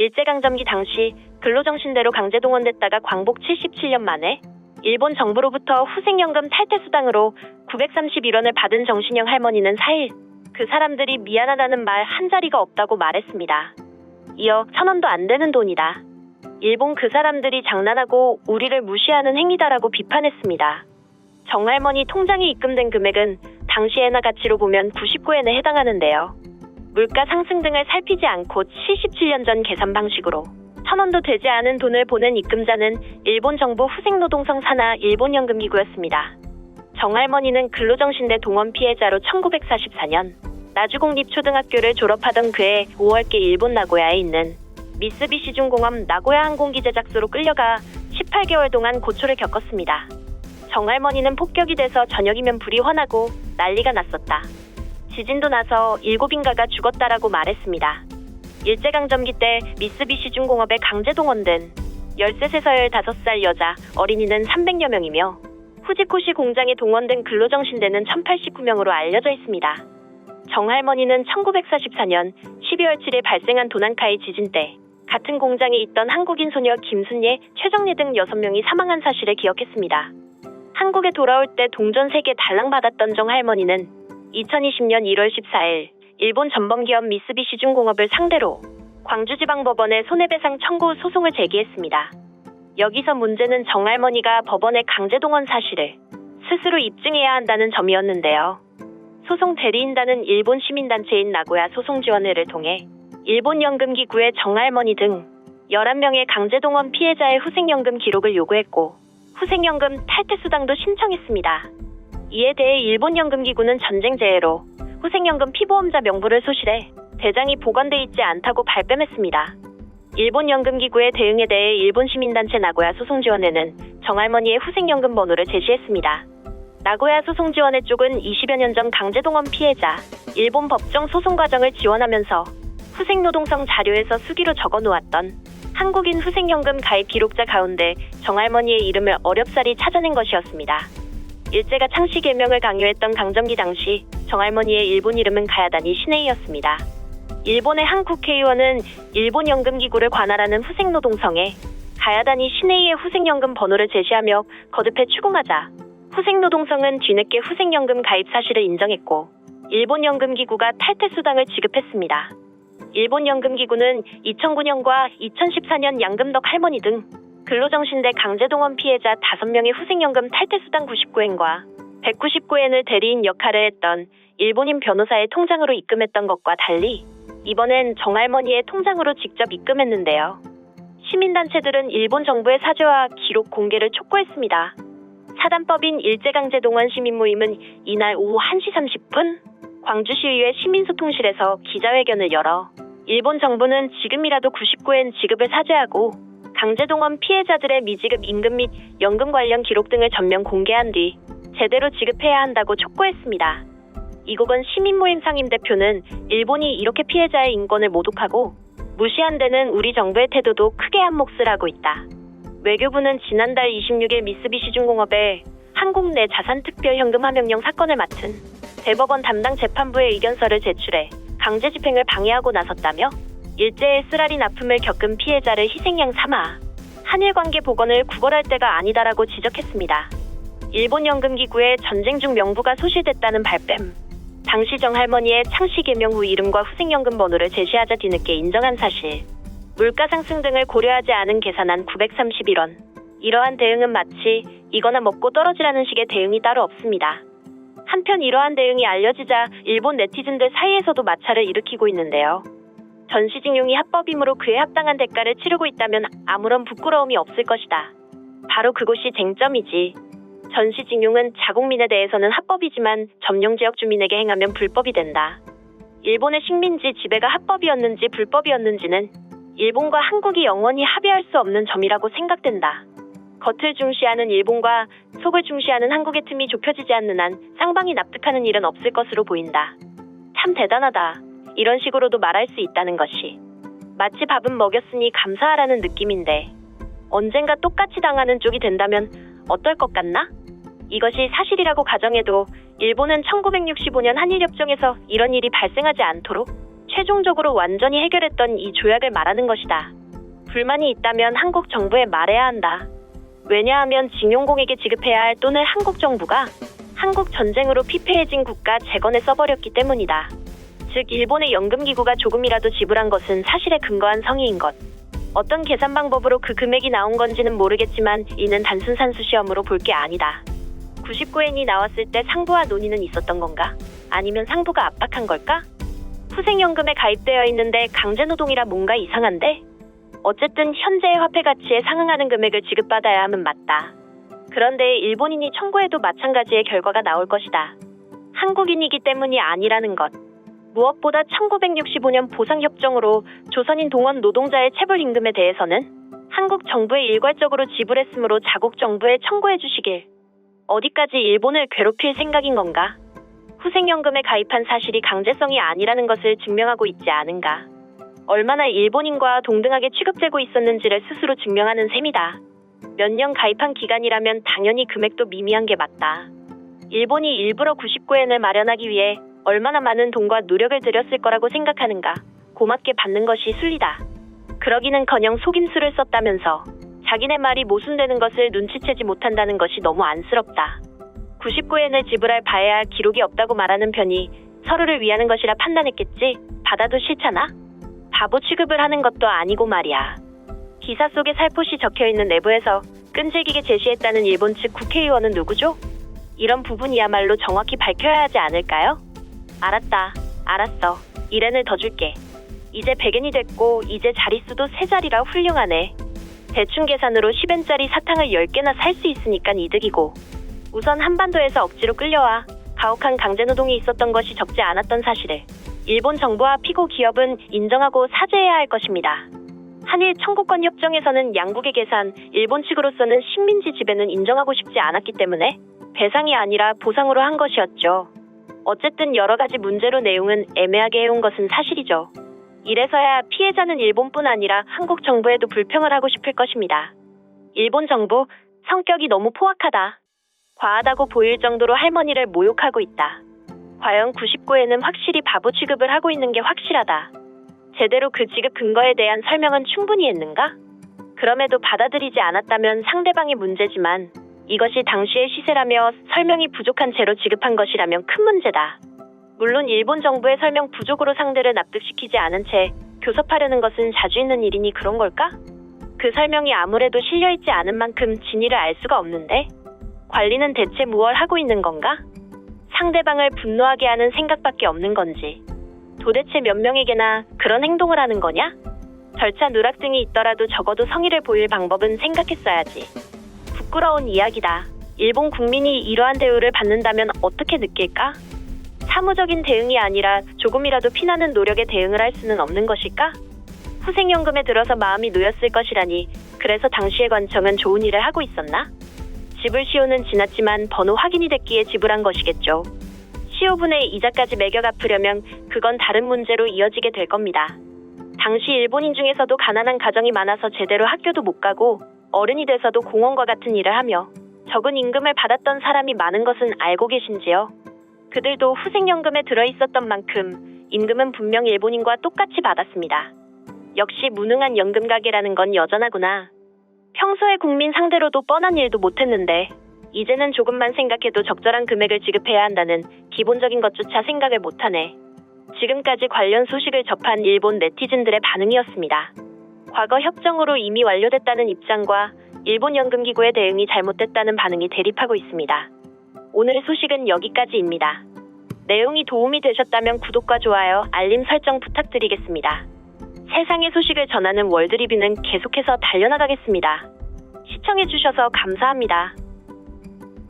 일제강점기 당시 근로정신대로 강제동원됐다가 광복 77년 만에 일본 정부로부터 후생연금 탈퇴수당으로 931원을 받은 정신영 할머니는 4일 그 사람들이 미안하다는 말 한자리가 없다고 말했습니다. 이어 1,000원도 안 되는 돈이다. 일본 그 사람들이 장난하고 우리를 무시하는 행위다라고 비판했습니다. 정할머니 통장에 입금된 금액은 당시 엔화 가치로 보면 99엔에 해당하는데요. 물가 상승 등을 살피지 않고 77년 전 계산 방식으로 1,000원도 되지 않은 돈을 보낸 입금자는 일본 정부 후생노동성 산하 일본연금기구였습니다. 정할머니는 근로정신대 동원 피해자로 1944년 나주공립초등학교를 졸업하던 그해 5월께 일본 나고야에 있는 미쓰비시중공업 나고야 항공기 제작소로 끌려가 18개월 동안 고초를 겪었습니다. 정할머니는 폭격이 돼서 저녁이면 불이 환하고 난리가 났었다. 지진도 나서 7인가가 죽었다라고 말했습니다. 일제강점기 때 미쓰비시중공업에 강제동원된 13세에서 15살 여자, 어린이는 300여 명이며 후지코시 공장에 동원된 근로정신대는 1,089명으로 알려져 있습니다. 정할머니는 1944년 12월 7일 발생한 도난카이 지진 때 같은 공장에 있던 한국인 소녀 김순예, 최정예 등 6명이 사망한 사실을 기억했습니다. 한국에 돌아올 때 동전 3개 달랑받았던 정할머니는 2020년 1월 14일 일본 전범기업 미쓰비시중공업을 상대로 광주지방법원에 손해배상 청구 소송을 제기했습니다. 여기서 문제는 정할머니가 법원에 강제동원 사실을 스스로 입증해야 한다는 점이었는데요. 소송 대리인단은 일본 시민단체인 나고야 소송지원회를 통해 일본연금기구의 정할머니 등 11명의 강제동원 피해자의 후생연금 기록을 요구했고 후생연금 탈퇴수당도 신청했습니다. 이에 대해 일본연금기구는 전쟁재해로 후생연금 피보험자 명부를 소실해 대장이 보관돼 있지 않다고 발뺌했습니다. 일본연금기구의 대응에 대해 일본 시민단체 나고야 소송지원회는 정할머니의 후생연금 번호를 제시했습니다. 나고야 소송지원회 쪽은 20여 년 전 강제동원 피해자 일본 법정 소송 과정을 지원하면서 후생노동성 자료에서 수기로 적어놓았던 한국인 후생연금 가입 기록자 가운데 정할머니의 이름을 어렵사리 찾아낸 것이었습니다. 일제가 창씨 개명을 강요했던 강점기 당시 정할머니의 일본 이름은 가야다니 시네이였습니다. 일본의 한 국회의원은 일본연금기구를 관할하는 후생노동성에 가야다니 시네이의 후생연금 번호를 제시하며 거듭해 추궁하자 후생노동성은 뒤늦게 후생연금 가입 사실을 인정했고 일본연금기구가 탈퇴수당을 지급했습니다. 일본연금기구는 2009년과 2014년 양금덕 할머니 등 근로정신대 강제동원 피해자 5명의 후생연금 탈퇴수당 99엔과 199엔을 대리인 역할을 했던 일본인 변호사의 통장으로 입금했던 것과 달리 이번엔 정할머니의 통장으로 직접 입금했는데요. 시민단체들은 일본 정부의 사죄와 기록 공개를 촉구했습니다. 사단법인 일제강제동원 시민모임은 이날 오후 1시 30분 광주시의회 시민소통실에서 기자회견을 열어 일본 정부는 지금이라도 99엔 지급을 사죄하고 강제동원 피해자들의 미지급 임금 및 연금 관련 기록 등을 전면 공개한 뒤 제대로 지급해야 한다고 촉구했습니다. 이곡은 시민모임 상임대표는 일본이 이렇게 피해자의 인권을 모독하고 무시한 데는 우리 정부의 태도도 크게 한몫을 하고 있다. 외교부는 지난달 26일 미쓰비시중공업의 한국 내 자산특별현금 함용령 사건을 맡은 대법원 담당 재판부에 의견서를 제출해 강제 집행을 방해하고 나섰다며 일제의 쓰라린 아픔을 겪은 피해자를 희생양 삼아 한일관계 복원을 구걸할 때가 아니다라고 지적했습니다. 일본연금기구의 전쟁 중 명부가 소실됐다는 발뺌, 당시 정할머니의 창씨 개명 후 이름과 후생연금 번호를 제시하자 뒤늦게 인정한 사실, 물가 상승 등을 고려하지 않은 계산한 931원. 이러한 대응은 마치 이거나 먹고 떨어지라는 식의 대응이 따로 없습니다. 한편 이러한 대응이 알려지자 일본 네티즌들 사이에서도 마찰을 일으키고 있는데요. 전시징용이 합법이므로 그에 합당한 대가를 치르고 있다면 아무런 부끄러움이 없을 것이다. 바로 그곳이 쟁점이지. 전시징용은 자국민에 대해서는 합법이지만 점령지역 주민에게 행하면 불법이 된다. 일본의 식민지 지배가 합법이었는지 불법이었는지는 일본과 한국이 영원히 합의할 수 없는 점이라고 생각된다. 겉을 중시하는 일본과 속을 중시하는 한국의 틈이 좁혀지지 않는 한 쌍방이 납득하는 일은 없을 것으로 보인다. 참 대단하다. 이런 식으로도 말할 수 있다는 것이 마치 밥은 먹였으니 감사하라는 느낌인데 언젠가 똑같이 당하는 쪽이 된다면 어떨 것 같나? 이것이 사실이라고 가정해도 일본은 1965년 한일협정에서 이런 일이 발생하지 않도록 최종적으로 완전히 해결했던 이 조약을 말하는 것이다. 불만이 있다면 한국 정부에 말해야 한다. 왜냐하면 징용공에게 지급해야 할 돈을 한국 정부가 한국 전쟁으로 피폐해진 국가 재건에 써버렸기 때문이다. 즉 일본의 연금기구가 조금이라도 지불한 것은 사실에 근거한 성의인 것. 어떤 계산 방법으로 그 금액이 나온 건지는 모르겠지만 이는 단순 산수 시험으로 볼 게 아니다. 99엔이 나왔을 때 상부와 논의는 있었던 건가? 아니면 상부가 압박한 걸까? 후생연금에 가입되어 있는데 강제노동이라 뭔가 이상한데? 어쨌든 현재의 화폐 가치에 상응하는 금액을 지급받아야 함은 맞다. 그런데 일본인이 청구해도 마찬가지의 결과가 나올 것이다. 한국인이기 때문이 아니라는 것. 무엇보다 1965년 보상협정으로 조선인 동원 노동자의 체불임금에 대해서는 한국 정부에 일괄적으로 지불했으므로 자국 정부에 청구해 주시길. 어디까지 일본을 괴롭힐 생각인 건가? 후생연금에 가입한 사실이 강제성이 아니라는 것을 증명하고 있지 않은가? 얼마나 일본인과 동등하게 취급되고 있었는지를 스스로 증명하는 셈이다. 몇 년 가입한 기간이라면 당연히 금액도 미미한 게 맞다. 일본이 일부러 99엔을 마련하기 위해 얼마나 많은 돈과 노력을 들였을 거라고 생각하는가? 고맙게 받는 것이 순리다. 그러기는커녕 속임수를 썼다면서 자기네 말이 모순되는 것을 눈치채지 못한다는 것이 너무 안쓰럽다. 99엔을 지불할 바에야 기록이 없다고 말하는 편이 서로를 위하는 것이라 판단했겠지. 받아도 싫잖아? 바보 취급을 하는 것도 아니고 말이야. 기사 속에 살포시 적혀있는 내부에서 끈질기게 제시했다는 일본 측 국회의원은 누구죠? 이런 부분이야말로 정확히 밝혀야 하지 않을까요? 알았다. 알았어. 1엔을 더 줄게. 이제 100엔이 됐고 이제 자릿수도 3자리라 훌륭하네. 대충 계산으로 10엔짜리 사탕을 10개나 살 수 있으니까 이득이고. 우선 한반도에서 억지로 끌려와 가혹한 강제노동이 있었던 것이 적지 않았던 사실을 일본 정부와 피고 기업은 인정하고 사죄해야 할 것입니다. 한일 청구권 협정에서는 양국의 계산, 일본 측으로서는 식민지 지배는 인정하고 싶지 않았기 때문에 배상이 아니라 보상으로 한 것이었죠. 어쨌든 여러 가지 문제로 내용은 애매하게 해온 것은 사실이죠. 이래서야 피해자는 일본뿐 아니라 한국 정부에도 불평을 하고 싶을 것입니다. 일본 정부, 성격이 너무 포악하다. 과하다고 보일 정도로 할머니를 모욕하고 있다. 과연 99엔은 확실히 바보 취급을 하고 있는 게 확실하다. 제대로 그 지급 근거에 대한 설명은 충분히 했는가? 그럼에도 받아들이지 않았다면 상대방의 문제지만 이것이 당시의 시세라며 설명이 부족한 채로 지급한 것이라면 큰 문제다. 물론 일본 정부의 설명 부족으로 상대를 납득시키지 않은 채 교섭하려는 것은 자주 있는 일이니 그런 걸까? 그 설명이 아무래도 실려있지 않은 만큼 진위를 알 수가 없는데 관리는 대체 무얼 하고 있는 건가? 상대방을 분노하게 하는 생각밖에 없는 건지 도대체 몇 명에게나 그런 행동을 하는 거냐? 절차 누락 등이 있더라도 적어도 성의를 보일 방법은 생각했어야지. 부끄러운 이야기다. 일본 국민이 이러한 대우를 받는다면 어떻게 느낄까? 사무적인 대응이 아니라 조금이라도 피나는 노력에 대응을 할 수는 없는 것일까? 후생연금에 들어서 마음이 놓였을 것이라니 그래서 당시의 관청은 좋은 일을 하고 있었나? 지불 시효는 지났지만 번호 확인이 됐기에 지불한 것이겠죠. 시효분의 이자까지 매겨 갚으려면 그건 다른 문제로 이어지게 될 겁니다. 당시 일본인 중에서도 가난한 가정이 많아서 제대로 학교도 못 가고 어른이 돼서도 공원과 같은 일을 하며 적은 임금을 받았던 사람이 많은 것은 알고 계신지요? 그들도 후생연금에 들어있었던 만큼 임금은 분명 일본인과 똑같이 받았습니다. 역시 무능한 연금가게라는 건 여전하구나. 평소에 국민 상대로도 뻔한 일도 못했는데 이제는 조금만 생각해도 적절한 금액을 지급해야 한다는 기본적인 것조차 생각을 못하네. 지금까지 관련 소식을 접한 일본 네티즌들의 반응이었습니다. 과거 협정으로 이미 완료됐다는 입장과 일본 연금기구의 대응이 잘못됐다는 반응이 대립하고 있습니다. 오늘의 소식은 여기까지입니다. 내용이 도움이 되셨다면 구독과 좋아요, 알림 설정 부탁드리겠습니다. 세상의 소식을 전하는 월드리뷰는 계속해서 달려나가겠습니다. 시청해주셔서 감사합니다.